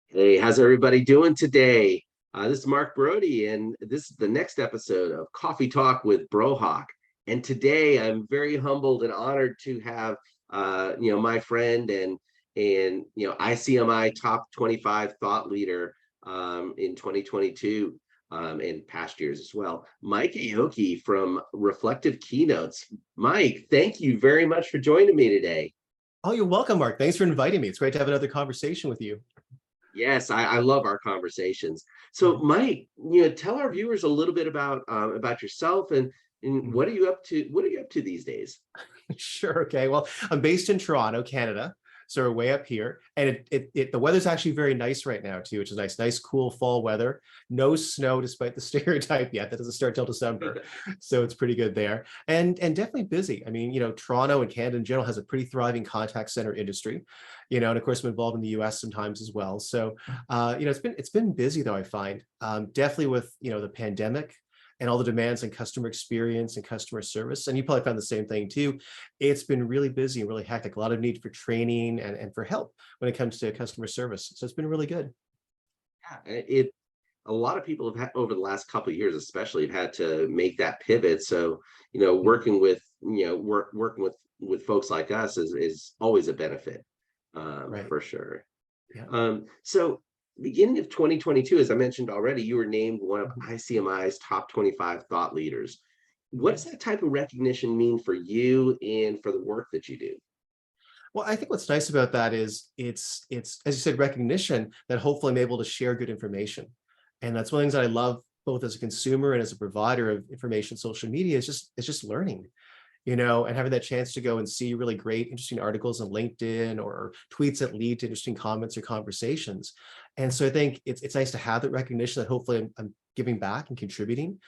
Hey, how's everybody doing today? This is Mark Brody, and this is the next episode of Coffee Talk with Brohawk. And today, I'm very humbled and honored to have, my friend and ICMI top 25 thought leader in 2022 and past years as well, Mike Aoki from Reflective Keynotes. Mike, thank you very much for joining me today. Oh, you're welcome, Mark. Thanks for inviting me. It's great to have another conversation with you. Yes, I love our conversations. So, Mhm. Mike, tell our viewers a little bit about yourself and Mhm. what are you up to? What are you up to these days? Sure. Okay. Well, I'm based in Toronto, Canada. So we're way up here. And the weather's actually very nice right now, too, which is nice. Nice, cool fall weather. No snow, despite the stereotype yet. That doesn't start till December. So it's pretty good there. And definitely busy. I mean, Toronto and Canada in general has a pretty thriving contact center industry, and of course, I'm involved in the US sometimes as well. So, it's been busy, though, I find. Definitely with, the pandemic and all the demands on customer experience and customer service. And you probably found the same thing too. It's been really busy and really hectic, a lot of need for training and for help when it comes to customer service. So it's been really good. Yeah, a lot of people have had over the last couple of years, especially, have had to make that pivot. So, Mhm. working with working with folks like us is always a benefit, Right. for sure. Yeah. So beginning of 2022, as I mentioned already, you were named one of Mhm. ICMI's top 25 thought leaders. What does Mhm. that type of recognition mean for you and for the work that you do? Well, I think what's nice about that is it's as you said, recognition that hopefully I'm able to share good information. And that's one of the things that I love both as a consumer and as a provider of information, social media is just it's just learning. And having that chance to go and see really great, interesting articles on LinkedIn or tweets that lead to interesting comments or conversations. And so I think it's nice to have that recognition that hopefully I'm giving back and contributing,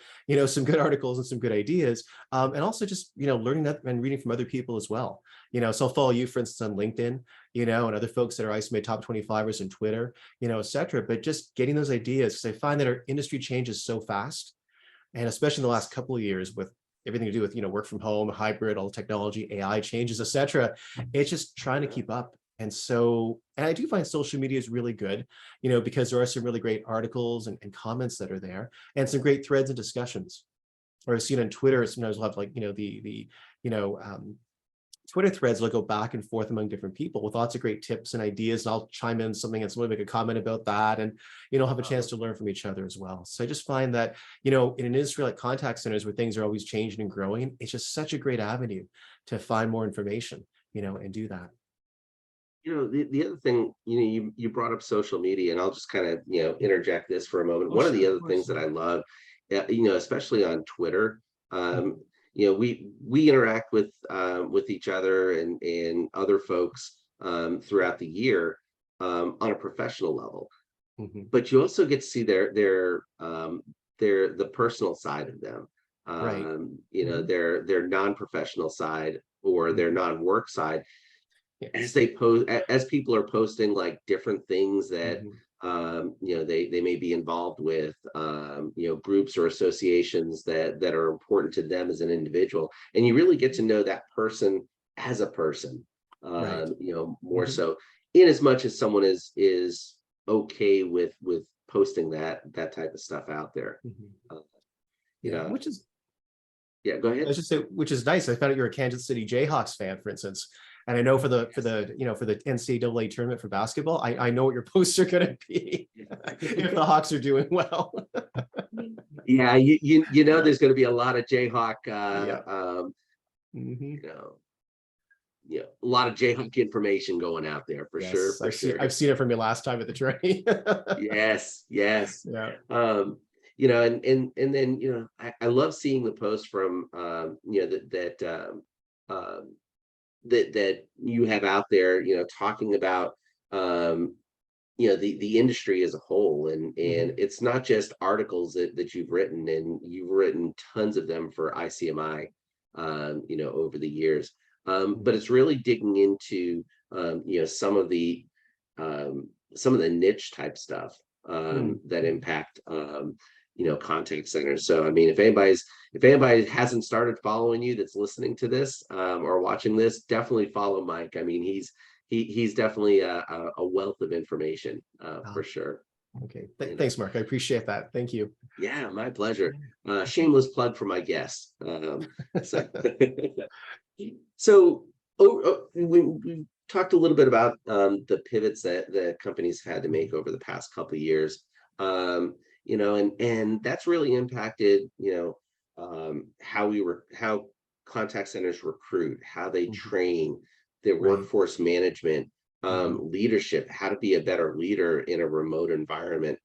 some good articles and some good ideas. And also just, learning that and reading from other people as well. So I'll follow you, for instance, on LinkedIn, and other folks that are ICMA top 25ers on Twitter, et cetera. But just getting those ideas, because I find that our industry changes so fast. And especially in the last couple of years with everything to do with, work from home, hybrid, all the technology, AI changes, et cetera, it's just trying to keep up. And I do find social media is really good, because there are some really great articles and comments that are there and some great threads and discussions. Or I've seen on Twitter, sometimes we'll have like, you know, um, Twitter threads will go back and forth among different people with lots of great tips and ideas. And I'll chime in something and someone make a comment about that. And, have a chance Um, to learn from each other as well. So I just find that, in an industry like contact centers where things are always changing and growing, it's just such a great avenue to find more information, and do that. the other thing, you brought up social media, and I'll just kind of, interject this for a moment. Oh, One of the sure, of other things course. that I love, especially on Twitter, Mhm. we interact with each other and other folks throughout the year on a professional level. Mhm. But you also get to see their the personal side of them, Right. Mhm. their non-professional side or their Mhm. non-work side, as Yes. they post, as people are posting like different things that Mhm. they may be involved with, groups or associations that are important to them as an individual, and you really get to know that person as a person, Right. more Mhm. so, in as much as someone is okay with posting that type of stuff out there. Mhm. uh, you Yeah. know Which is yeah, go I ahead. should say, which is nice. I found out you're a Kansas City Jayhawks fan, for instance. And I know Yes. for the NCAA tournament for basketball, I know what your posts are going to be if the Hawks are doing well. Yeah, there's going to be a lot of Jayhawk, Yeah. Hmm. you know, a lot of Jayhawk information going out there for sure, Yes, for I've sure. seen it from your last time at the train. Yes, yes. Yeah. And then I love seeing the posts from that you have out there, talking about um the industry as a whole, and Hmm. it's not just articles that you've written, and you've written tons of them for ICMI, over the years, but Hmm. it's really digging into some of the niche type stuff Hmm. that impact contact centers. So I mean, if anybody hasn't started following you, that's listening to this or watching this, definitely follow Mike. I mean, he's definitely a wealth of information, for Ah, sure. okay. You know. Thanks, Mark. I appreciate that. Thank you. Yeah, my pleasure. Okay. Shameless plug for my guest. So, so we talked a little bit about the pivots that the companies had to make over the past couple of years. And that's really impacted, how contact centers recruit, how they Mhm. train, their Right. workforce management, Mhm. leadership, how to be a better leader in a remote environment.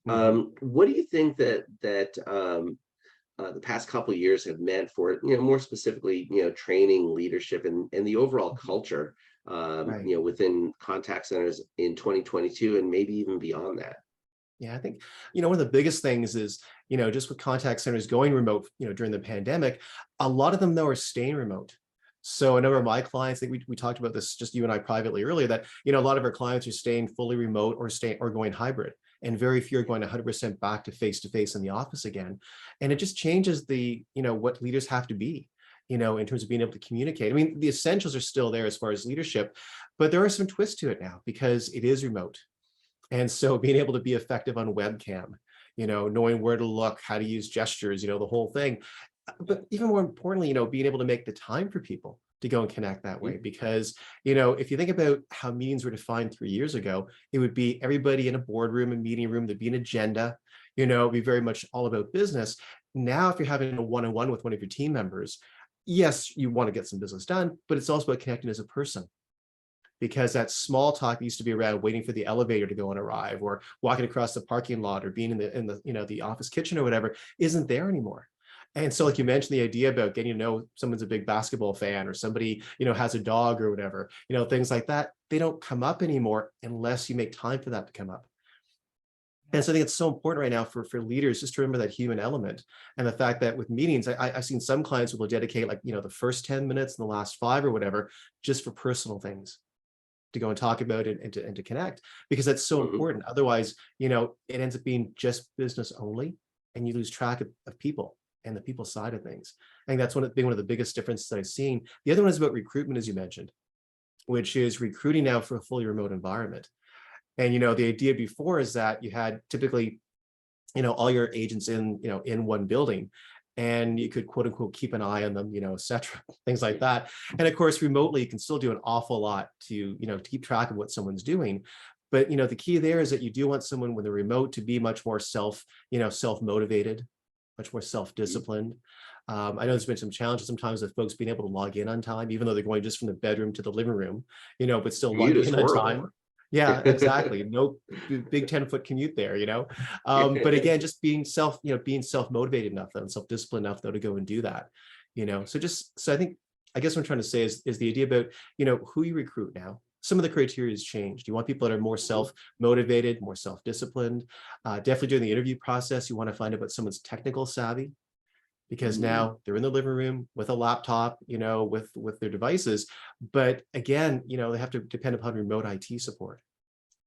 Mhm. What do you think that the past couple of years have meant for, more specifically, training, leadership, and the overall Mhm. culture, Right. within contact centers in 2022 and maybe even beyond that? Yeah, I think, one of the biggest things is, just with contact centers going remote, during the pandemic, a lot of them though are staying remote. So a number of my clients, I think we talked about this, just you and I privately earlier, that, a lot of our clients are staying fully remote or staying or going hybrid, and very few are going 100% back to face in the office again. And it just changes what leaders have to be, in terms of being able to communicate. I mean, the essentials are still there as far as leadership, but there are some twists to it now because it is remote. And so being able to be effective on webcam, knowing where to look, how to use gestures, the whole thing. But even more importantly, being able to make the time for people to go and connect that way. Mhm. Because, if you think about how meetings were defined 3 years ago, it would be everybody in a boardroom, a meeting room, there'd be an agenda, it'd be very much all about business. Now, if you're having a one-on-one with one of your team members, yes, you want to get some business done, but it's also about connecting as a person, because that small talk used to be around waiting for the elevator to go and arrive, or walking across the parking lot, or being in the office kitchen or whatever, isn't there anymore. And so, like you mentioned, the idea about getting to know someone's a big basketball fan, or somebody has a dog or whatever, things like that, they don't come up anymore unless you make time for that to come up. And so I think it's so important right now for leaders just to remember that human element, and the fact that with meetings, I've seen some clients who will dedicate, like, the first 10 minutes and the last five or whatever, just for personal things, to go and talk about it, and to connect, because that's so Mhm. important. Otherwise, it ends up being just business only, and you lose track of people and the people side of things. I think that's one of the biggest differences that I've seen. The other one is about recruitment, as you mentioned, which is recruiting now for a fully remote environment. And the idea before is that you had typically, all your agents in one building, and you could quote unquote keep an eye on them, etc., things like that. And of course, remotely, you can still do an awful lot to keep track of what someone's doing. But the key there is that you do want someone when they're remote to be much more self-motivated, much more Mhm. self-disciplined. I know there's been some challenges sometimes with folks being able to log in on time, even though they're going just from the bedroom to the living room, but still Commute logging is in on horrible. time. Yeah, exactly. No big 10-foot commute there. But again, just being self-motivated enough though, and self-disciplined enough though to go and do that. So I think, I guess what I'm trying to say is the idea about, who you recruit now. Some of the criteria has changed. You want people that are more Mhm. self-motivated, more self-disciplined. Definitely during the interview process, you want to find out about someone's technical savvy, because Mhm. now they're in the living room with a laptop, with their devices. But again, they have to depend upon remote IT support,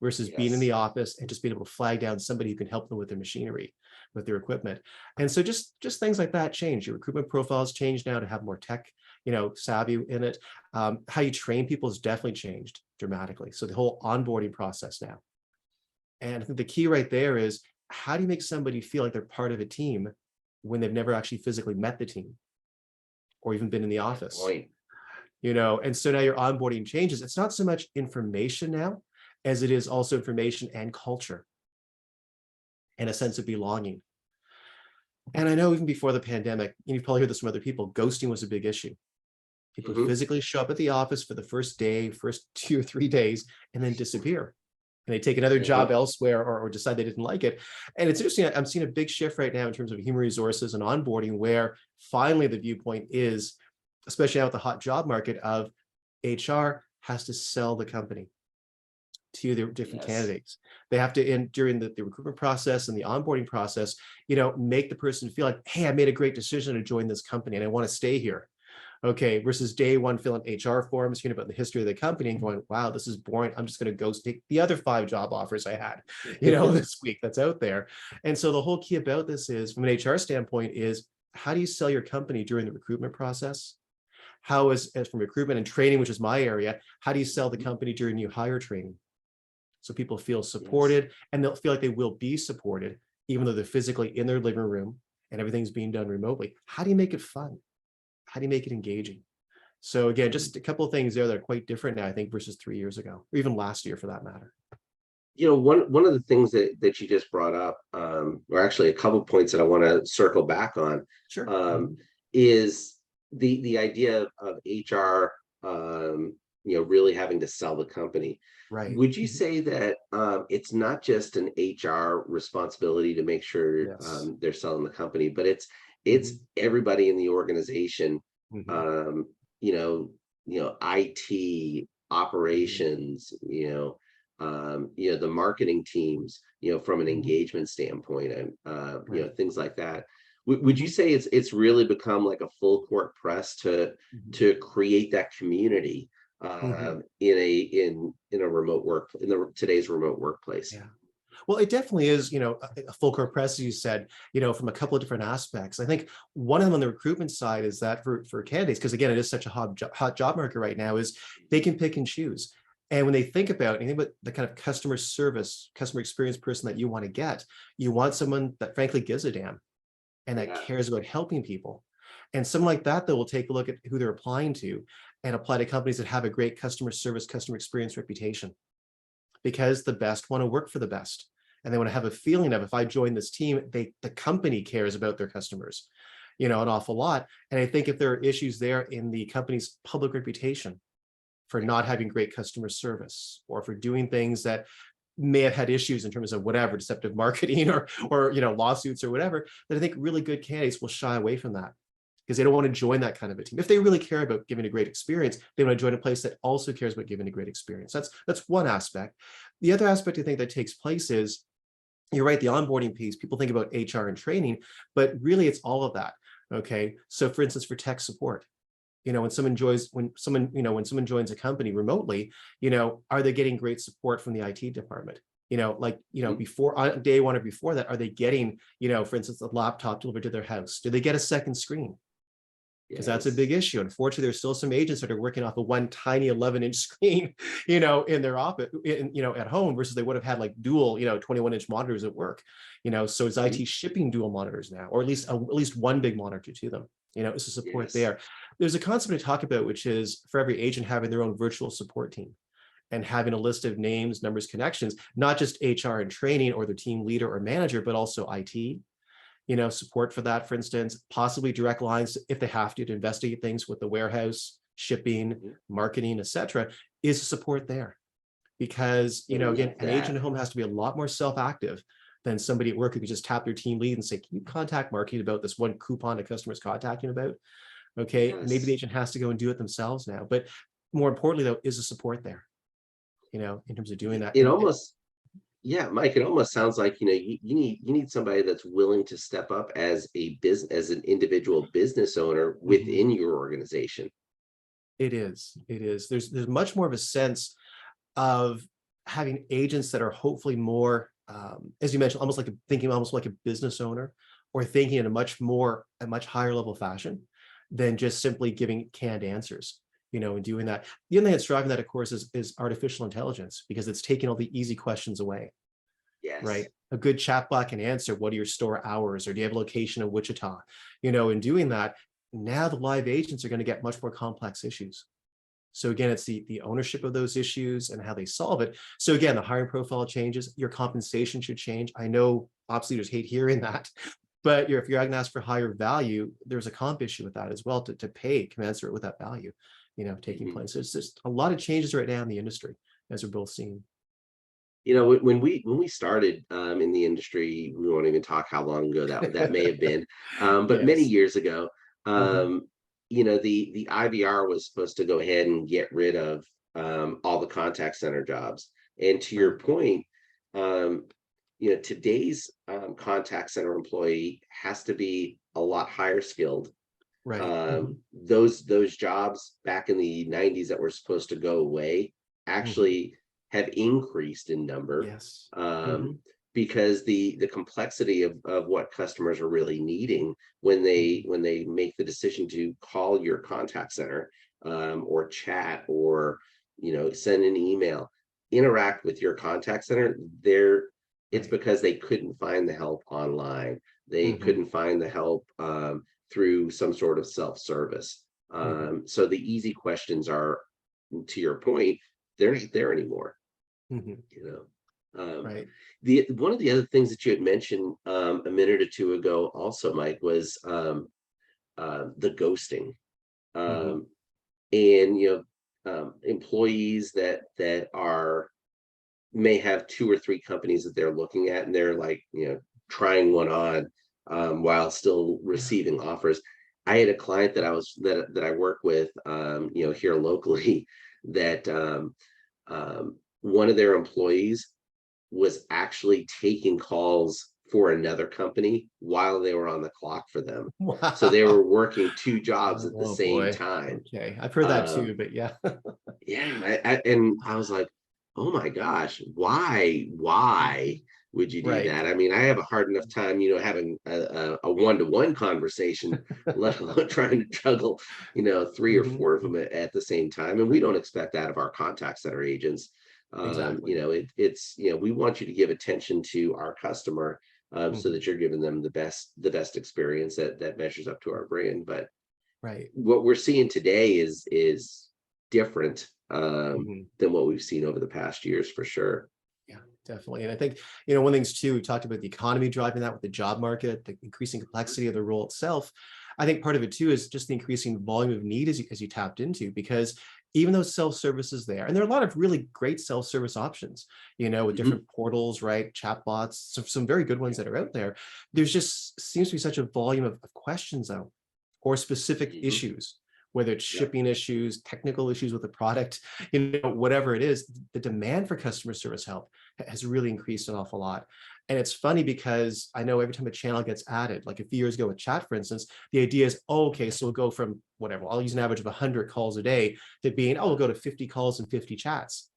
versus being in the Yes. office and just being able to flag down somebody who can help them with their machinery, with their equipment. And so just things like that change. Your recruitment profiles change now to have more tech, savvy in it. How you train people has definitely changed dramatically. So the whole onboarding process now. And I think the key right there is, how do you make somebody feel like they're part of a team when they've never actually physically met the team or even been in the Good office? point. And so now your onboarding changes. It's not so much information now as it is also information and culture, and a sense of belonging. And I know even before the pandemic, and you've probably heard this from other people, ghosting was a big issue. People would Mhm. physically show up at the office for the first day, first 2 or 3 days, and then disappear. And they take another job Uh-huh. elsewhere, or decide they didn't like it. And it's interesting, I'm seeing a big shift right now in terms of human resources and onboarding, where finally the viewpoint is, especially now with the hot job market, of HR has to sell the company to the different Yes. candidates. They have to, during the recruitment process and the onboarding process, make the person feel like, hey, I made a great decision to join this company and I want to stay here. Okay, versus day one filling HR forms, hearing about the history of the company and going, wow, this is boring. I'm just going to go take the other 5 job offers I had, this week that's out there. And so the whole key about this is, from an HR standpoint, is how do you sell your company during the recruitment process? How is, as from recruitment and training, which is my area, how do you sell the company during new hire training? So people feel supported and they'll feel like they will be supported, even though they're physically in their living room and everything's being done remotely. How do you make it fun? How do you make it engaging? So again, just a couple of things there that are quite different now, I think, versus 3 years ago, or even last year for that matter. One of the things that you just brought up, or actually a couple points that I want to circle back on, Sure. is the idea of HR, really having to sell the company. Right. Would you say that it's not just an HR responsibility to make sure Yes. they're selling the company, but it's everybody in the organization, um, IT operations, the marketing teams, from an engagement standpoint, and Right. things like that. Would you say it's really become like a full court press to create that community in a remote work, in today's remote workplace? Yeah. Well, it definitely is, a full court press, as you said, from a couple of different aspects. I think one of them on the recruitment side is that for candidates, because again, it is such a hot job market right now, is they can pick and choose. And when they think about anything but the kind of customer service, customer experience person that you want to get, you want someone that frankly gives a damn and that Yeah. cares about helping people. And someone like that, though, will take a look at who they're applying to and apply to companies that have a great customer service, customer experience reputation, because the best want to work for the best. And they want to have a feeling of, if I join this team, the company cares about their customers, an awful lot. And I think if there are issues there in the company's public reputation for not having great customer service, or for doing things that may have had issues in terms of whatever, deceptive marketing or lawsuits or whatever, that I think really good candidates will shy away from that, because they don't want to join that kind of a team. If they really care about giving a great experience, they want to join a place that also cares about giving a great experience. That's one aspect. The other aspect I think that takes place is, you're right, the onboarding piece, people think about HR and training, but really it's all of that. Okay. So for instance, for tech support, when someone joins a company remotely, are they getting great support from the IT department? Before, on day one or before that, are they getting, for instance, a laptop delivered to their house? Do they get a second screen? Because that's a big issue. Unfortunately, there's still some agents that are working off of one tiny 11-inch screen, in their office, at home, versus they would have had like dual, 21-inch monitors at work. So is IT shipping dual monitors now, or at least one big monitor to them? It's a support there. There's a concept to talk about, which is for every agent having their own virtual support team and having a list of names, numbers, connections, not just HR and training or the team leader or manager, but also IT. Support for that, for instance, possibly direct lines if they have to investigate things with the warehouse, shipping, marketing, etc. Is support there? Because, again, an agent at home has to be a lot more self-active than somebody at work who could just tap their team lead and say, can you contact marketing about this one coupon a customer's contacting about? Okay, maybe the agent has to go and do it themselves now. But more importantly, though, is the support there, in terms of doing that. It almost Yeah, Mike, it almost sounds like, you need somebody that's willing to step up as an individual business owner within your organization. It is. There's much more of a sense of having agents that are hopefully more, as you mentioned, thinking almost like a business owner, or thinking in a much higher level fashion than just simply giving canned answers, and doing that. The other thing that's driving that, of course, is artificial intelligence, because it's taking all the easy questions away. Yes. Right. A good chatbot can answer, what are your store hours? Or do you have a location in Wichita? In doing that, now the live agents are going to get much more complex issues. So again, it's the ownership of those issues and how they solve it. So again, the hiring profile changes, your compensation should change. I know ops leaders hate hearing that, but if you're going to ask for higher value, there's a comp issue with that as well, to pay commensurate with that value, taking place. It's just a lot of changes right now in the industry, as we're both seeing. When we started in the industry, we won't even talk how long ago that may have been, but many Yes. years ago, the IVR was supposed to go ahead and get rid of all the contact center jobs. And to your point, today's contact center employee has to be a lot higher skilled. Right. Those jobs back in the 90s that were supposed to go away actually have increased in number. Yes. because the complexity of what customers are really needing when they make the decision to call your contact center, or chat, or send an email, interact with your contact center, it's Right. because they couldn't find the help online. They Hmm. couldn't find the help through some sort of self-service. Hmm. So the easy questions are, to your point, they're not there anymore. Hmm. you know um Right. the One of the other things that you had mentioned a minute or two ago also, Mike, was the ghosting, Hmm. um and employees that are may have two or three companies that they're looking at, and they're like, trying one on, while still Yeah. receiving offers. I had a client that I work with, here locally, that one of their employees was actually taking calls for another company while they were on the clock for them. So they Wow. were working two jobs at the Oh same boy. time. Okay. I've heard that Um, too, but yeah. yeah, and I was like, oh my gosh, why would you do Right. that? I mean, I have a hard enough time, having a one-to-one conversation, let alone trying to juggle, three or Hmm. four of them at the same time. And we don't expect that of our contact center agents. Exactly. It's, we want you to give attention to our customer, so Hmm. that you're giving them the best experience that measures up to our brand. But Right. what we're seeing today is different, Hmm. than what we've seen over the past years, for sure. Yeah, definitely. And I think, one of the things too, we talked about the economy driving that with the job market, the increasing complexity of the role itself. I think part of it too is just the increasing volume of need as you tapped into, because even though self-service is there, and there are a lot of really great self-service options, with Mhm. different portals, right? Chatbots, some very good ones that are out there. There's just seems to be such a volume of questions though, or specific Mhm. issues, whether it's Yep. shipping issues, technical issues with the product, whatever it is, the demand for customer service help has really increased an awful lot. And it's funny because I know every time a channel gets added, like a few years ago with chat, for instance, the idea is, oh, okay, so we'll go from whatever, I'll use an average of 100 calls a day to being, oh, we'll go to 50 calls and 50 chats.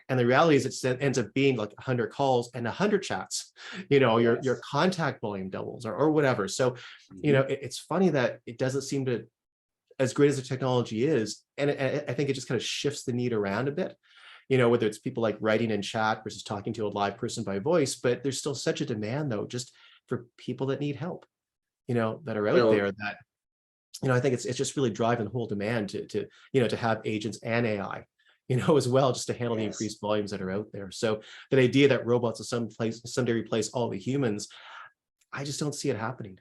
And the reality is it ends up being like 100 calls and 100 chats. Your Yes. contact volume doubles or whatever. So, Mhm. it's funny that it doesn't seem to, as great as the technology is, and I think it just kind of shifts the need around a bit, whether it's people like writing in chat versus talking to a live person by voice, but there's still such a demand though, just for people that need help, that are out Well, there that, I think it's just really driving the whole demand to have agents and AI, as well, just to handle the yes. increased volumes that are out there. So that idea that robots will someday replace all the humans, I just don't see it happening,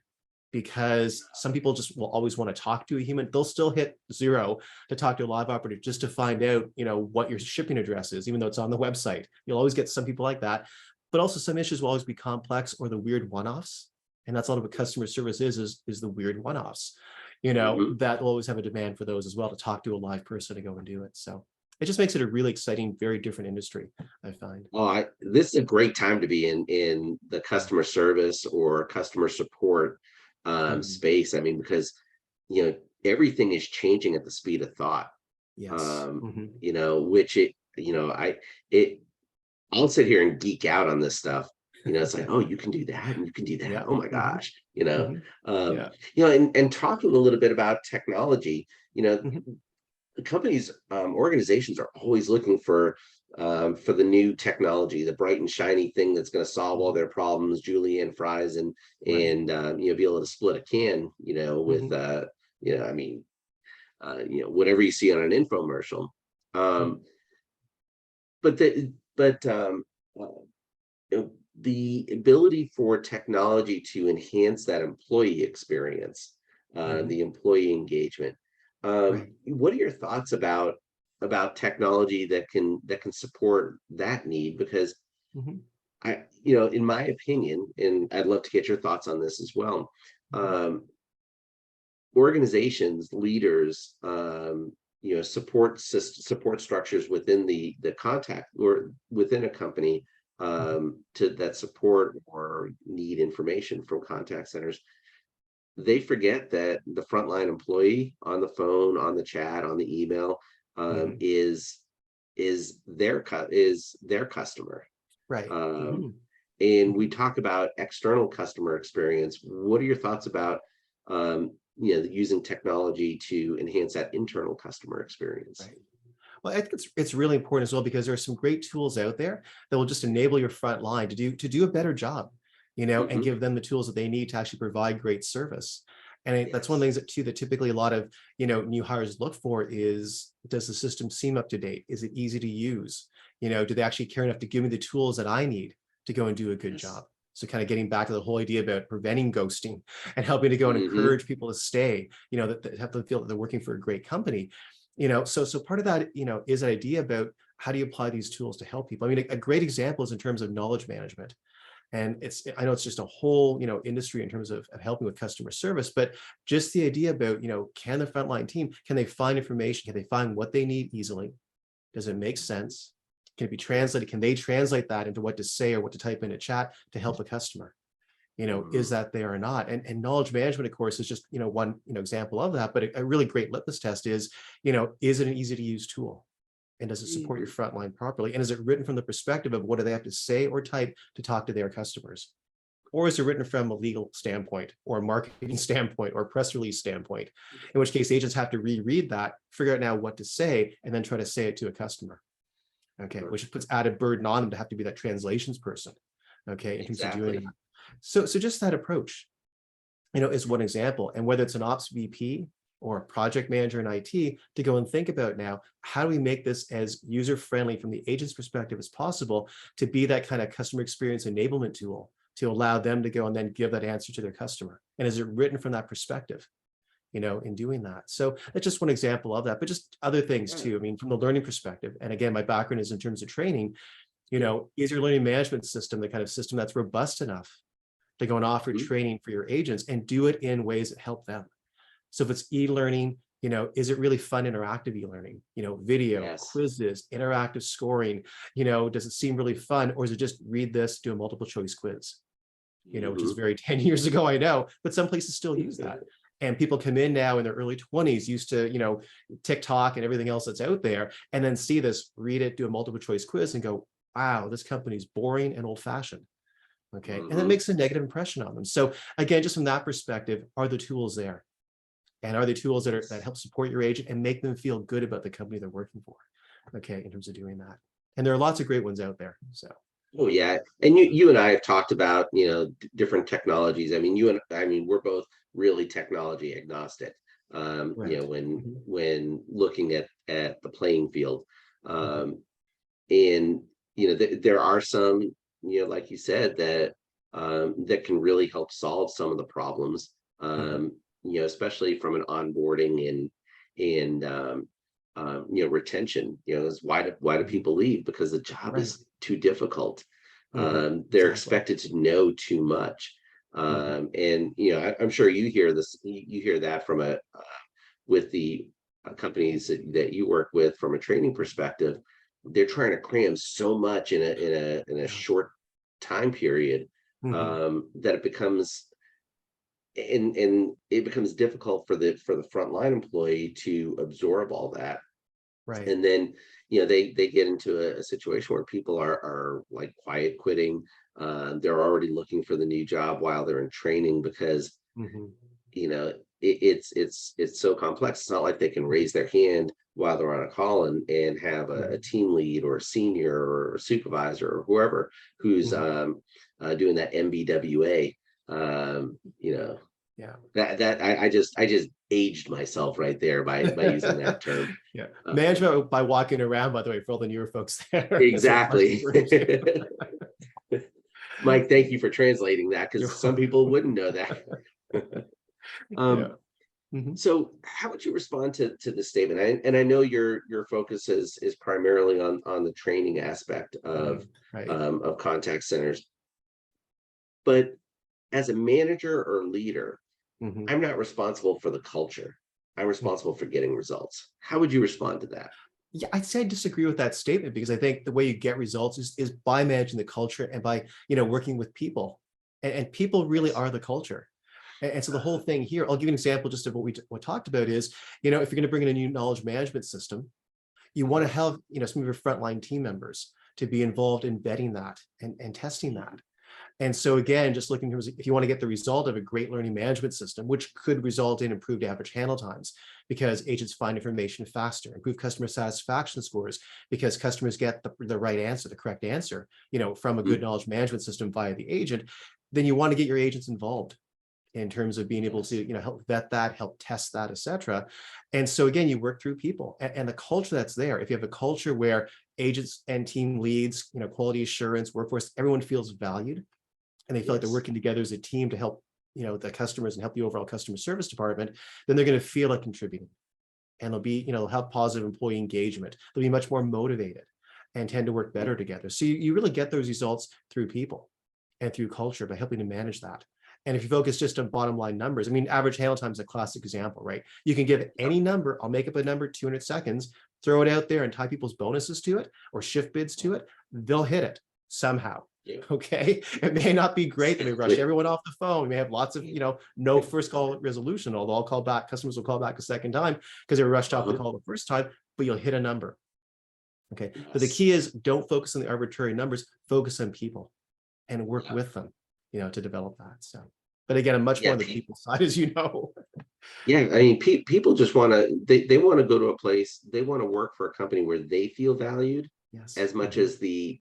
because some people just will always want to talk to a human. They'll still hit zero to talk to a live operator just to find out, what your shipping address is, even though it's on the website. You'll always get some people like that. But also some issues will always be complex or the weird one-offs. And that's a lot of what customer service is the weird one-offs, Mhm. that will always have a demand for those as well, to talk to a live person to go and do it. So it just makes it a really exciting, very different industry, I find. Oh, this is a great time to be in the Yeah. customer service or customer support Mhm. space. I mean, because everything is changing at the speed of thought. Yes. Hmm. Which it I'll sit here and geek out on this stuff. It's like, oh, you can do that and you can do that. Yeah. Oh my Hmm. gosh. Hmm. Yeah. And talking a little bit about technology, Mhm. the companies, organizations are always looking for the new technology, the bright and shiny thing that's going to solve all Mhm. their problems, julienne fries, and Right. be able to split a can, with Mhm. I mean, whatever you see on an infomercial. Mhm. um but uh, the ability for technology to enhance that employee experience, Mhm. the employee engagement. Right. What are your thoughts about technology that can support that need? Because Mhm. in my opinion, and I'd love to get your thoughts on this as well. Mhm. Um, Organizations, leaders, support structures within the contact or within a company, Mhm. to that support or need information from contact centers. They forget that the frontline employee on the phone, on the chat, on the email, Mhm. is their customer. Right. Um, Mhm. and we talk about external customer experience. What are your thoughts about using technology to enhance that internal customer experience? Right. Well, I think it's really important as well, because there are some great tools out there that will just enable your front line to do a better job, and Hmm. give them the tools that they need to actually provide great service. And that's one of the Yes. things that typically a lot of new hires look for is, does the system seem up to date? Is it easy to use? Do they actually care enough to give me the tools that I need to go and do a good Yes. job? So kind of getting back to the whole idea about preventing ghosting and helping to go and Hmm. encourage people to stay, that have to feel that they're working for a great company. So part of that, is an idea about how do you apply these tools to help people. I mean, a great example is in terms of knowledge management. And I know it's just a whole, industry in terms of helping with customer service, but just the idea about, can the frontline team, can they find information? Can they find what they need easily? Does it make sense? Can it be translated? Can they translate that into what to say or what to type in a chat to help a customer? Is that there or not? And knowledge management, of course, is just, one, example of that, but a really great litmus test is it an easy to use tool? And does it support your frontline properly? And is it written from the perspective of what do they have to say or type to talk to their customers? Or is it written from a legal standpoint or a marketing standpoint or press release standpoint? In which case agents have to reread that, figure out now what to say, and then try to say it to a customer. Okay, which puts added burden on them to have to be that translations person. Okay, in terms of doing that. Exactly. So just that approach, is one example. And whether it's an ops VP or a project manager in IT, to go and think about now, how do we make this as user-friendly from the agent's perspective as possible to be that kind of customer experience enablement tool to allow them to go and then give that answer to their customer? And is it written from that perspective, in doing that? So that's just one example of that, but just other things Yeah. too. I mean, from the learning perspective, and again, my background is in terms of training, Yeah. is your learning management system the kind of system that's robust enough to go and offer Mhm. training for your agents and do it in ways that help them? So if it's e-learning, is it really fun, interactive e-learning? Video, Yes. quizzes, interactive scoring, does it seem really fun? Or is it just read this, do a multiple choice quiz? Which is Mhm. very 10 years ago, I know, but some places still use that. And people come in now in their early 20s, used to, TikTok and everything else that's out there, and then see this, read it, do a multiple choice quiz and go, wow, this company's boring and old fashioned. Okay. And that Mhm. makes a negative impression on them. So again, just from that perspective, are the tools there? And are the tools that help support your agent and make them feel good about the company they're working for? Okay, in terms of doing that. And there are lots of great ones out there. So Oh yeah, and you and I have talked about different technologies. I mean, we're both really technology agnostic. right. When Mhm, looking at the playing field, mhm, um, and there are some, like you said, that can really help solve some of the problems. mhm, Especially from an onboarding and retention. Is why do mhm. people leave? Because the job Right. is too difficult. Mhm. They're Exactly. expected to know too much. Mhm, And I'm sure you hear this, you hear that from with the companies that you work with from a training perspective. They're trying to cram so much in a yeah. short time period, Mhm. that it becomes difficult for the frontline employee to absorb all that. Right. And then they get into a situation where people are like quiet quitting. They're already looking for the new job while they're in training, because Mhm, it's so complex. It's not like they can raise their hand while they're on a call and have a mhm, team lead or a senior or a supervisor or whoever who's mhm. doing that MBWA. um, you know Yeah. that I just aged myself right there by using that term. Yeah. um, Management by walking around, by the way, for all the newer folks there. That's what Mark's exactly. referring to. Mike, thank you for translating that, You're because some people welcome. wouldn't know that. Yeah. um, Mhm, So, how would you respond to the statement? And I know your focus is primarily on the training aspect mhm. Right. of contact centers, but as a manager or leader, Mhm. I'm not responsible for the culture. I'm responsible Mhm. for getting results. How would you respond to that? Yeah, I'd say I disagree with that statement, because I think the way you get results is by managing the culture and by, working with people. And people really Yes. are the culture. And so the whole thing here, I'll give you an example just of what we talked about is, if you're going to bring in a new knowledge management system, you want to Uh-huh. have, some of your frontline team members to be involved in vetting that and testing that. And so again, just looking in terms of, if you want to get the result of a great learning management system, which could result in improved average handle times because agents find information faster, improve customer satisfaction scores because customers get the right answer, the correct answer, from a good knowledge management system via the agent, then you want to get your agents involved in terms of being able to, help vet that, help test that, etc. And so again, you work through people and the culture that's there. If you have a culture where agents and team leads, quality assurance, workforce, everyone feels valued, and they feel like they're working together as a team to help, the customers and help the overall customer service department, then they're going to feel like contributing. And they'll be, they'll have positive employee engagement. They'll be much more motivated and tend to work better together. So you really get those results through people and through culture by helping to manage that. And if you focus just on bottom line numbers, I mean, average handle time is a classic example, right? You can give any number, I'll make up a number, 200 seconds, throw it out there and tie people's bonuses to it or shift bids to it. They'll hit it somehow. Okay. It may not be great. They may rush everyone off the phone. We may have lots of, no first call resolution, although I'll call back, customers will call back a second time because they were rushed off the call the first time, but you'll hit a number. Okay. But the key is don't focus on the arbitrary numbers, focus on people and work with them, to develop that. So, but again, I'm much more on the people side, as you know. Yeah. I mean, people just want to, they want to go to a place, they want to work for a company where they feel valued as much as the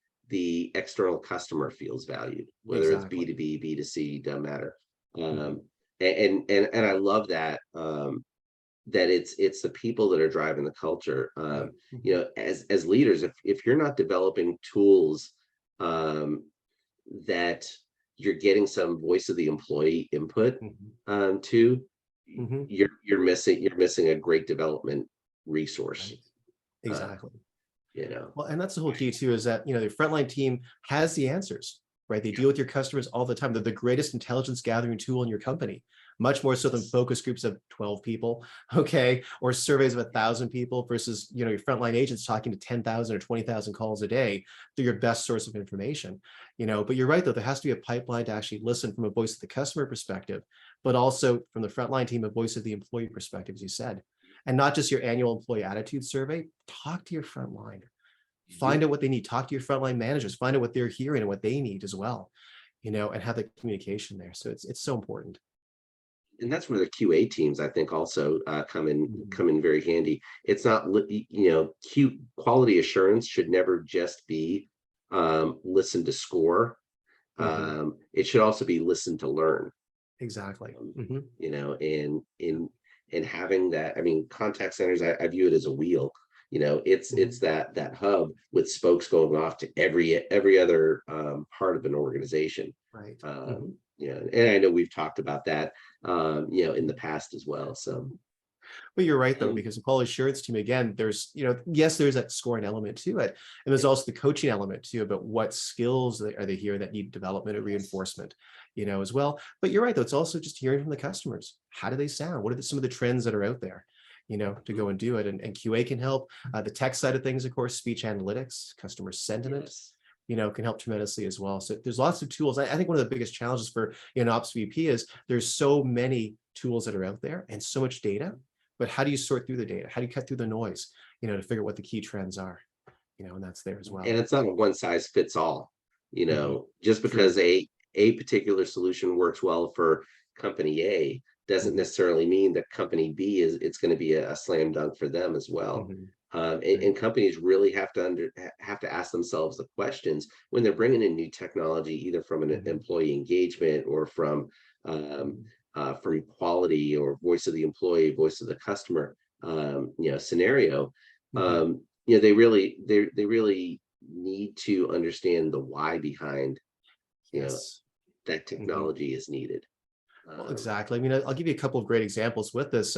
external customer feels valued, whether it's B2B, B2C, doesn't matter. And I love that, that it's the people that are driving the culture. As leaders, if you're not developing tools, that you're getting some voice of the employee input, to, you're missing a great development resource. Exactly. Well, and that's the whole key too, is that, the frontline team has the answers, right? They deal with your customers all the time. They're the greatest intelligence gathering tool in your company, much more so than focus groups of 12 people, okay? Or surveys of 1,000 people versus, your frontline agents talking to 10,000 or 20,000 calls a day. They're your best source of information, but you're right though, there has to be a pipeline to actually listen from a voice of the customer perspective, but also from the frontline team, a voice of the employee perspective, as you said. And not just your annual employee attitude survey, talk to your frontline, find out what they need, talk to your frontline managers, find out what they're hearing and what they need as well, and have the communication there. So it's so important. And that's where the QA teams, I think, also come in very handy. It's not, quality assurance should never just be listen to score. It should also be listen to learn. Exactly. And having that, I mean, contact centers, I view it as a wheel. It's that hub with spokes going off to every other part of an organization. Right. And I know we've talked about that, in the past as well. So, but you're right though, because the quality assurance team, again, there's, yes, there's that scoring element to it, and there's also the coaching element too about what skills are they here that need development or reinforcement, as well. But you're right though, it's also just hearing from the customers. How do they sound? What are some of the trends that are out there? To go and do it, and QA can help. The tech side of things, of course, speech analytics, customer sentiment, can help tremendously as well. So there's lots of tools. I think one of the biggest challenges for an ops VP is there's so many tools that are out there and so much data, but how do you sort through the data? How do you cut through the noise, to figure out what the key trends are, and that's there as well. And it's not a one size fits all, just because a particular solution works well for company A doesn't necessarily mean that company B it's going to be a slam dunk for them as well. And companies really have to ask themselves the questions when they're bringing in new technology, either from an employee engagement or from quality or voice of the employee, voice of the customer, scenario. They really need to understand the why behind, that technology is needed. Well, exactly. I mean, I'll give you a couple of great examples with this.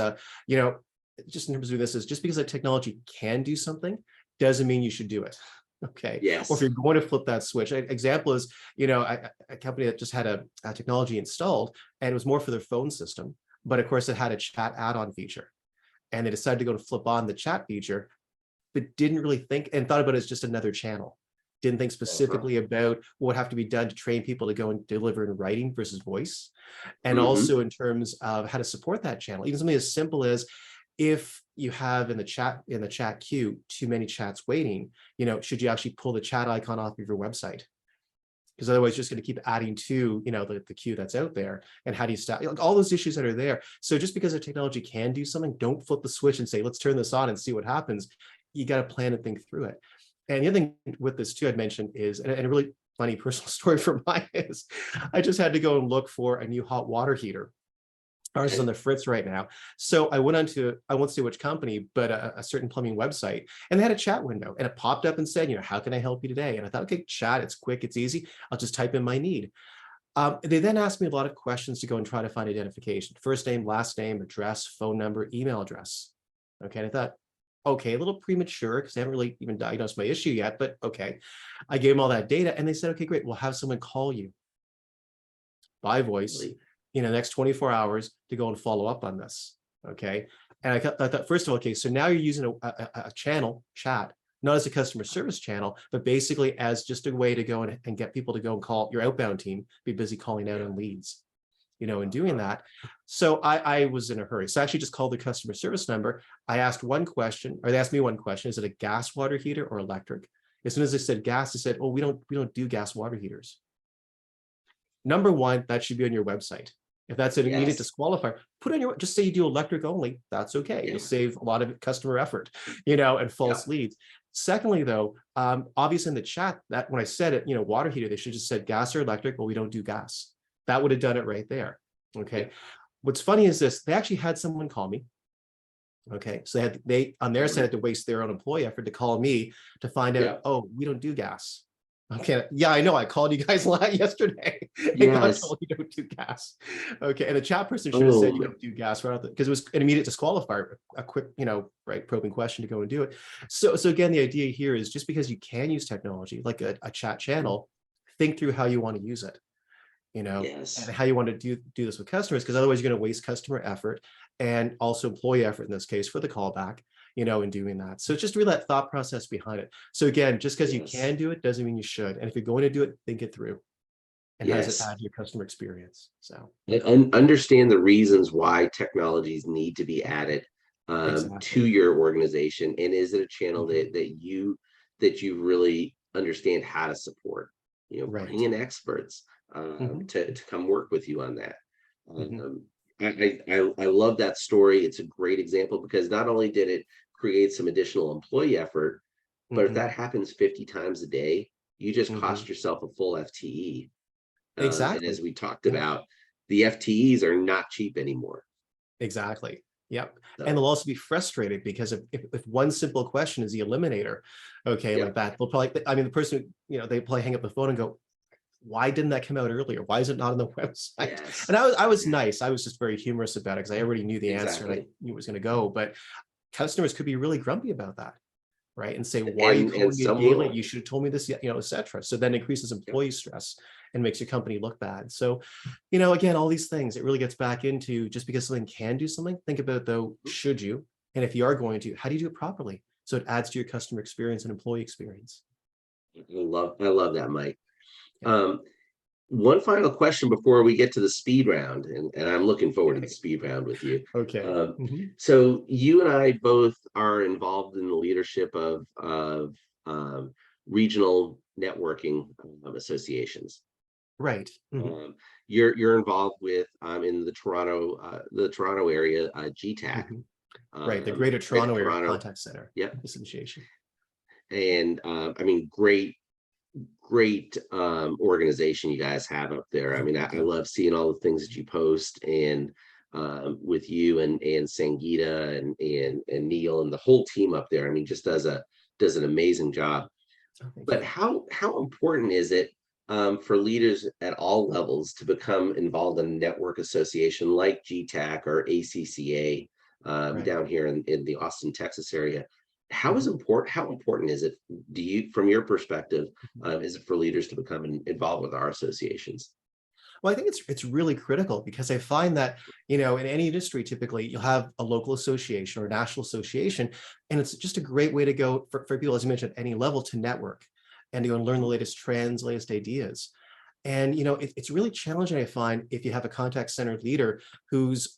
Just in terms of this, is just because that technology can do something doesn't mean you should do it. Okay. Yes. Or if you're going to flip that switch, an example is, a company that just had a technology installed, and it was more for their phone system, but of course it had a chat add-on feature, and they decided to go to flip on the chat feature, but didn't really think and thought about it as just another channel. Didn't think specifically about what would have to be done to train people to go and deliver in writing versus voice. And also in terms of how to support that channel, even something as simple as if you have in the chat queue too many chats waiting, should you actually pull the chat icon off of your website? because otherwise you're just going to keep adding to, the queue that's out there. And how do you stop, like, all those issues that are there. So just because the technology can do something, don't flip the switch and say, let's turn this on and see what happens. You got to plan and think through it. And the other thing with this too, I'd mentioned is, and a really funny personal story for mine is, I just had to go and look for a new hot water heater. Ours is on the fritz right now. So I went onto, I won't say which company, but a certain plumbing website, and they had a chat window, and it popped up and said, how can I help you today? And I thought, okay, chat, it's quick, it's easy. I'll just type in my need. They then asked me a lot of questions to go and try to find identification: first name, last name, address, phone number, email address. Okay, and I thought, okay, a little premature because they haven't really even diagnosed my issue yet, but okay. I gave them all that data, and they said, okay, great, we'll have someone call you by voice the next 24 hours to go and follow up on this. Okay. And I thought, first of all, okay, so now you're using a channel, chat, not as a customer service channel, but basically as just a way to go and get people to go and call your outbound team, be busy calling out on leads, and doing that. So I was in a hurry. So I actually just called the customer service number. I asked one question, or they asked me one question: is it a gas water heater or electric? As soon as they said gas, they said, oh, we don't do gas water heaters. Number one, that should be on your website. If that's an immediate disqualifier, put on your, just say you do electric only. That's okay. You'll save a lot of customer effort, and false leads. Secondly, though, obviously in the chat, that when I said it, water heater, they should just said gas or electric, but we don't do gas. That would have done it right there. Okay. What's funny is this: they actually had someone call me. Okay. So they on their side had to waste their own employee effort to call me to find out, oh, we don't do gas. Okay. Yeah, I know. I called you guys yesterday and got told you don't do gas. Okay. And the chat person should have said you don't do gas, right? Because it was an immediate disqualifier, a quick, probing question to go and do it. So again, the idea here is, just because you can use technology like a chat channel, think through how you want to use it, and how you want to do this with customers, because otherwise you're going to waste customer effort and also employee effort in this case for the callback, in doing that. So it's just really that thought process behind it. So again, just because you can do it doesn't mean you should. And if you're going to do it, think it through. And how does it add to your customer experience? So understand the reasons why technologies need to be added to your organization, and is it a channel that you really understand how to support? Bring in experts to come work with you on that. I love that story. It's a great example, because not only did it create some additional employee effort, but if that happens 50 times a day, you just cost yourself a full FTE. And as we talked about, the FTEs are not cheap anymore. Exactly. Yep. So, and they'll also be frustrated because if one simple question is the eliminator, like that, they'll probably, the person, they probably hang up the phone and go, why didn't that come out earlier? Why is it not on the website? And I was nice. I was just very humorous about it because I already knew the answer and I knew it was going to go. But customers could be really grumpy about that, right? And say, why are you calling me a day late? You should have told me this, et cetera. So then increases employee stress and makes your company look bad. So, again, all these things, it really gets back into, just because something can do something, think about, though, should you? And if you are going to, how do you do it properly? So it adds to your customer experience and employee experience. I love that, Mike. One final question before we get to the speed round, and I'm looking forward to the speed round with you. Okay. So you and I both are involved in the leadership of regional networking associations. Right. You're involved with in the Toronto area, GTAC. Right, the Greater Toronto Area Contact Center Association. And great organization you guys have up there. I love seeing all the things that you post, and with you and Sangeeta and Neil and the whole team up there. Just does an amazing job. But how important is it for leaders at all levels to become involved in a network association like GTAC or ACCA down here in the Austin, Texas area? How important is it, from your perspective, is it for leaders to become involved with our associations? Well, I think it's really critical, because I find that, in any industry, typically you'll have a local association or a national association, and it's just a great way to go for people, as you mentioned, at any level, to network and to go and learn the latest trends, latest ideas. And, it's really challenging, I find, if you have a contact center leader who's,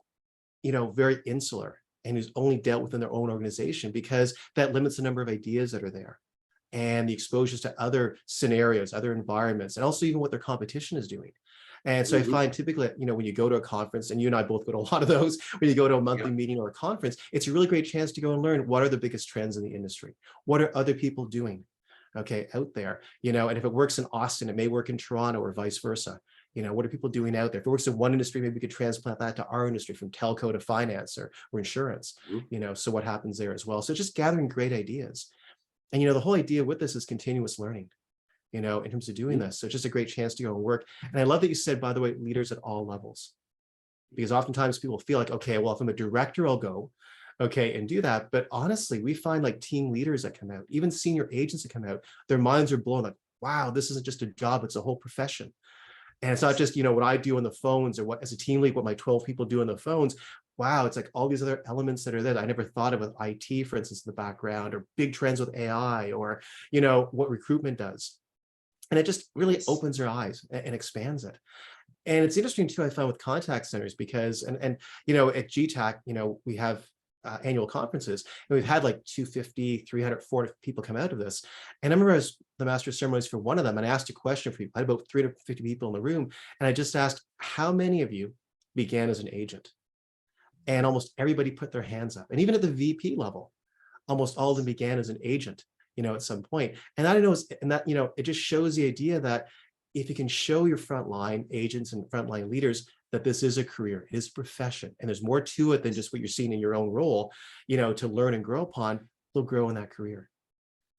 very insular and who's only dealt within their own organization, because that limits the number of ideas that are there. and the exposures to other scenarios, other environments, and also even what their competition is doing. And so I find typically, when you go to a conference, and you and I both go to a lot of those, when you go to a monthly meeting or a conference, it's a really great chance to go and learn what are the biggest trends in the industry. What are other people doing, okay, out there? And if it works in Austin, it may work in Toronto or vice versa. What are people doing out there? If it works in one industry, maybe we could transplant that to our industry, from telco to finance or insurance, so what happens there as well. So just gathering great ideas. And, the whole idea with this is continuous learning, in terms of doing this. So it's just a great chance to go and work. And I love that you said, by the way, leaders at all levels, because oftentimes people feel like, okay, well, if I'm a director, I'll go, okay, and do that. But honestly, we find like team leaders that come out, even senior agents that come out, their minds are blown, like, wow, this isn't just a job, it's a whole profession. And it's not just, what I do on the phones, or what as a team lead, what my 12 people do on the phones. Wow, it's like all these other elements that are there that I never thought of, with IT, for instance, in the background, or big trends with AI, or, what recruitment does. And it just really opens your eyes and expands it. And it's interesting too, I found, with contact centers, because, and at GTAC, we have annual conferences, and we've had like 250, 300, 400 people come out of this. And I remember I was the master of ceremonies for one of them, and I asked a question for people. I had about 350 people in the room, and I just asked, how many of you began as an agent? And almost everybody put their hands up. And even at the VP level, almost all of them began as an agent, at some point. And I know, and that, it just shows the idea that if you can show your frontline agents and frontline leaders that this is a career, it is a profession, and there's more to it than just what you're seeing in your own role, to learn and grow upon, they'll grow in that career,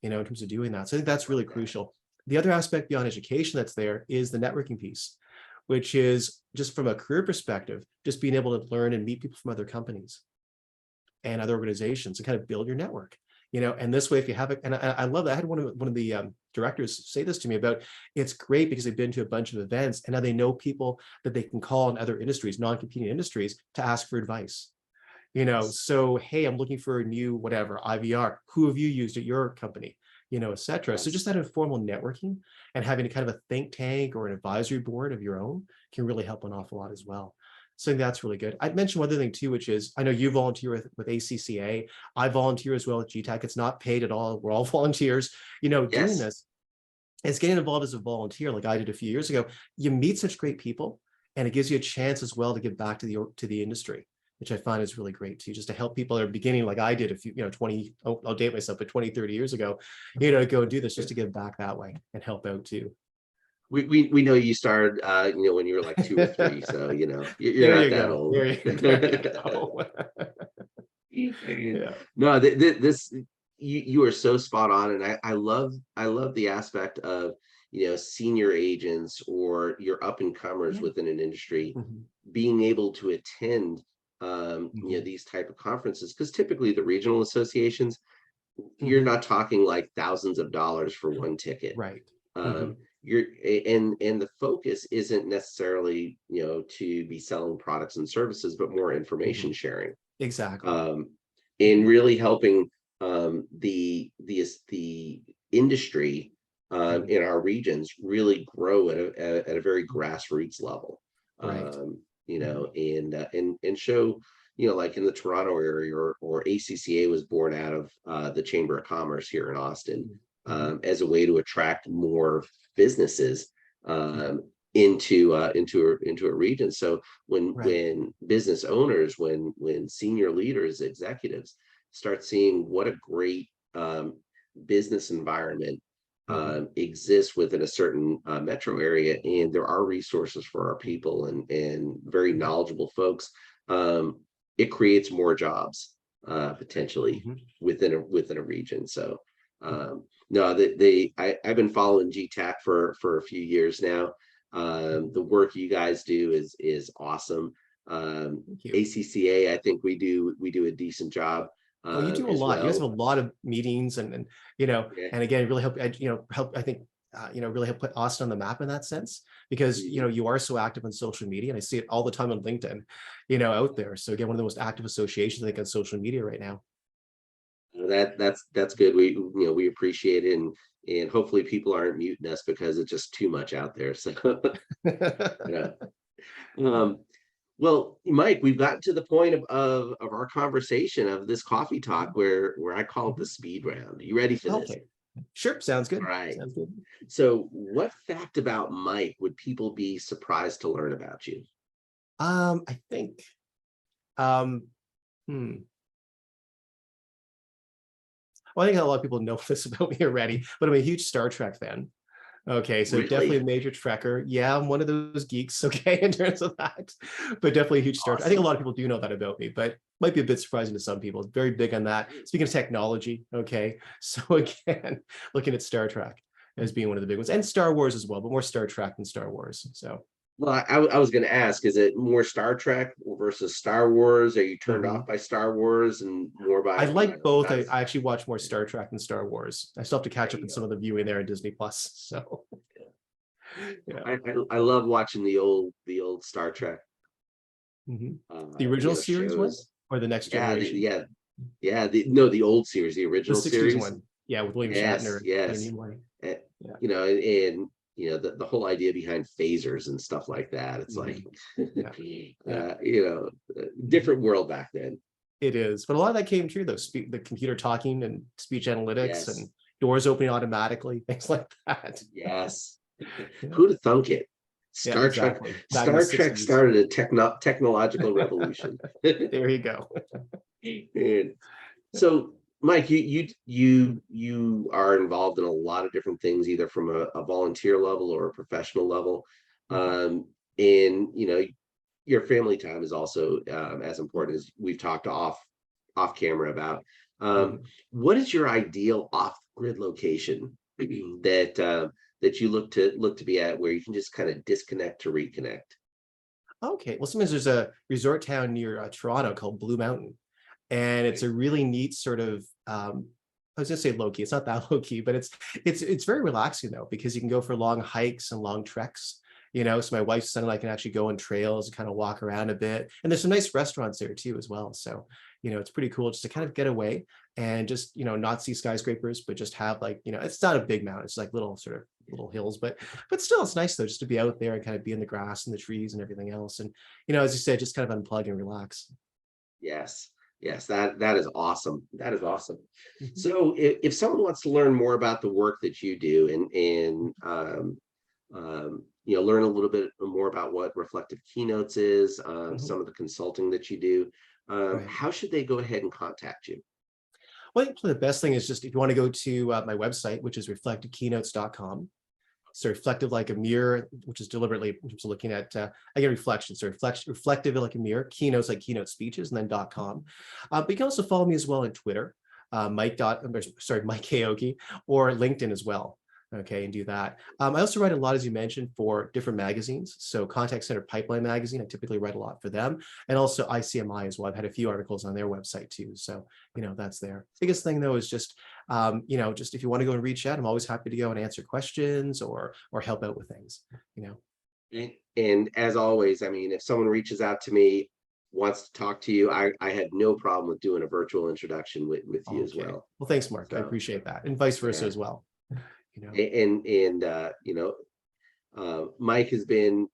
in terms of doing that. So I think that's really crucial. The other aspect beyond education that's there is the networking piece, which is just from a career perspective, just being able to learn and meet people from other companies and other organizations, and kind of build your network. And this way, if you have it, and I love that. I had one of the directors say this to me about, it's great because they've been to a bunch of events, and now they know people that they can call in other industries, non-competing industries, to ask for advice. So, hey, I'm looking for a new whatever IVR. Who have you used at your company? Et cetera. So just that informal networking and having a kind of a think tank or an advisory board of your own can really help an awful lot as well. So that's really good. I'd mention one other thing too, which is, I know you volunteer with ACCA. I volunteer as well at GTAC. It's not paid at all. We're all volunteers, doing this. It's getting involved as a volunteer, like I did a few years ago. You meet such great people, and it gives you a chance as well to give back to the industry, which I find is really great too, just to help people that are beginning, like I did a few, 20, I'll date myself, but 20, 30 years ago, to go and do this, just to give back that way and help out too. We know you started when you were like 2 or 3, so you're not that old. Yeah. No, this you are so spot on, and I love the aspect of senior agents or your up and comers within an industry being able to attend these type of conferences, because typically the regional associations, you're not talking like thousands of dollars for one ticket, Right. you're and the focus isn't necessarily to be selling products and services, but more information sharing, Exactly. and really helping the industry in our regions really grow at a very grassroots level. Right. And show, like in the Toronto area, or ACCA was born out of the Chamber of Commerce here in Austin, as a way to attract more businesses into a region. So when business owners, when senior leaders, executives start seeing what a great business environment exists within a certain metro area, and there are resources for our people, and very knowledgeable folks, it creates more jobs potentially within a region. So no, I've been following GTAC for a few years now. The work you guys do is awesome. ACCA, I think we do a decent job. Oh, you do a lot. You guys have a lot of meetings, and and again, really help I think really help put Austin on the map in that sense, because you are so active on social media, and I see it all the time on LinkedIn, out there. So again, one of the most active associations, I think, on social media right now. That's good. We appreciate it, and hopefully people aren't muting us because it's just too much out there. So well, Mike, we've gotten to the point of our conversation, of this coffee talk, where I call it the speed round. Are you ready for this? Okay. Sure, sounds All good. right. Sounds good. So, what fact about Mike would people be surprised to learn about you? I think, um, hmm. Well, I think a lot of people know this about me already, but I'm a huge Star Trek fan. Okay, so definitely a Really major Trekker. Yeah, I'm one of those geeks, okay, in terms of that, but definitely a huge Star Trek. I think a awesome. lot of people do know that about me, but might be a bit surprising to some people. Very big on that. Speaking of technology, okay, so again, looking at Star Trek as being one of the big ones, and Star Wars as well, but more Star Trek than Star Wars. So, Well, I was going to ask, is it more Star Trek versus Star Wars? Are you turned mhm. off by Star Wars and more I by like both. not I actually watch more Star Trek than Star Wars. I still have to there catch up you on go. some of the viewing there in Disney Plus. So, yeah. I love watching the old Star Trek Mhm. The original series one shows. or the next Yeah, generation? the old series, the The original 60s series. one. Yeah, with William Yes, Shatner and Leonard yes. Nimoy. Eh, Yeah. the whole idea behind phasers and stuff like that. It's like, Mhm. Yeah. Yeah. Mhm. different world back then. It is. But a lot of that came true though. The computer talking and speech analytics Yes, and doors opening automatically, things like that. yes. Yeah. Who'd have thunk it? Yeah, Star Trek, exactly. Back in the Star Trek 60s. started a technological revolution. There you go. And so, Mike, you are involved in a lot of different things, either from a volunteer level or a professional level. Mhm. Um, and your family time is also as important, as we've talked off camera about. Um, Mhm. what is your ideal off grid location that you look to be at, where you can just kind of disconnect to reconnect? Okay. Well, sometimes there's a resort town near Toronto called Blue Mountain. And it's Right. a really neat sort of I was gonna say low key. It's not that low key, but it's very relaxing though, because you can go for long hikes and long treks. So my wife's son and I can actually go on trails and kind of walk around a bit. And there's some nice restaurants there too as well. So, it's pretty cool just to kind of get away and just, not see skyscrapers, but just have like, it's not a big mountain. It's like little sort of little hills, but still it's nice though, just to be out there and kind of be in the grass and the trees and everything else. And, as you said, just kind of unplug and relax. Yes. Yes, that is awesome. That is awesome. Mhm. So if someone wants to learn more about the work that you do, and learn a little bit more about what reflective keynotes is, Mhm. some of the consulting that you do, Right. how should they go ahead and contact you? Well, I think the best thing is just if you want to go to my website, which is reflectivekeynotes.com. So reflective like a mirror, which is deliberately in terms of looking at again reflection. So reflective like a mirror, keynotes like keynote speeches, and then .com. But you can also follow me as well on Twitter, Mike Aoki, or LinkedIn as well. Okay, and do that. I also write a lot, as you mentioned, for different magazines. So Contact Center Pipeline Magazine, I typically write a lot for them, and also ICMI as well. I've had a few articles on their website too. So that's there. Biggest thing though is just just if you want to go and reach out, I'm always happy to go and answer questions or help out with things. You know. And as always, I mean, if someone reaches out to me, wants to talk to you, I had no problem with doing a virtual introduction with you as Okay. well. Well, thanks, Mark. I So appreciate that, and vice versa yeah. as well. You know. Mike has been,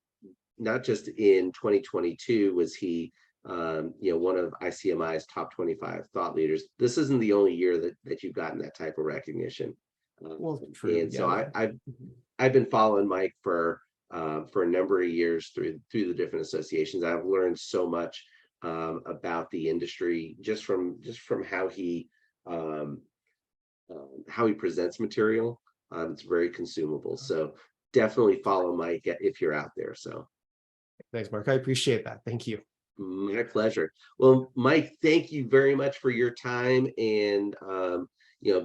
not just in 2022 was he one of ICMI's top 25 thought leaders. This isn't the only year that you've gotten that type of recognition. Well, true. And so Yeah. Mhm. I've been following Mike for a number of years through the different associations. I've learned so much about the industry, just from um, how he presents material. It's very consumable. So definitely follow Mike if you're out there. So Thanks, Mark. I appreciate that. Thank you. my pleasure. Well, Mike, thank you very much for your time, and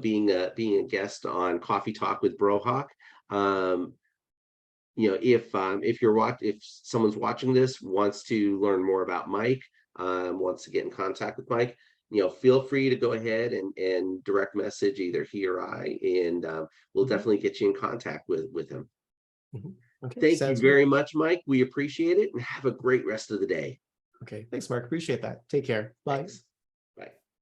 being a guest on Coffee Talk with Brohawk. Um, if someone's watching this, wants to learn more about Mike, wants to get in contact with Mike, feel free to go ahead and direct message either he or I, and we'll Mhm. definitely get you in contact with him. Mhm. Okay. Thank you Sounds good. very much, Mike. We appreciate it, and have a great rest of the day. Okay. Thanks, Mark. Appreciate that. Take care. Bye. Thanks.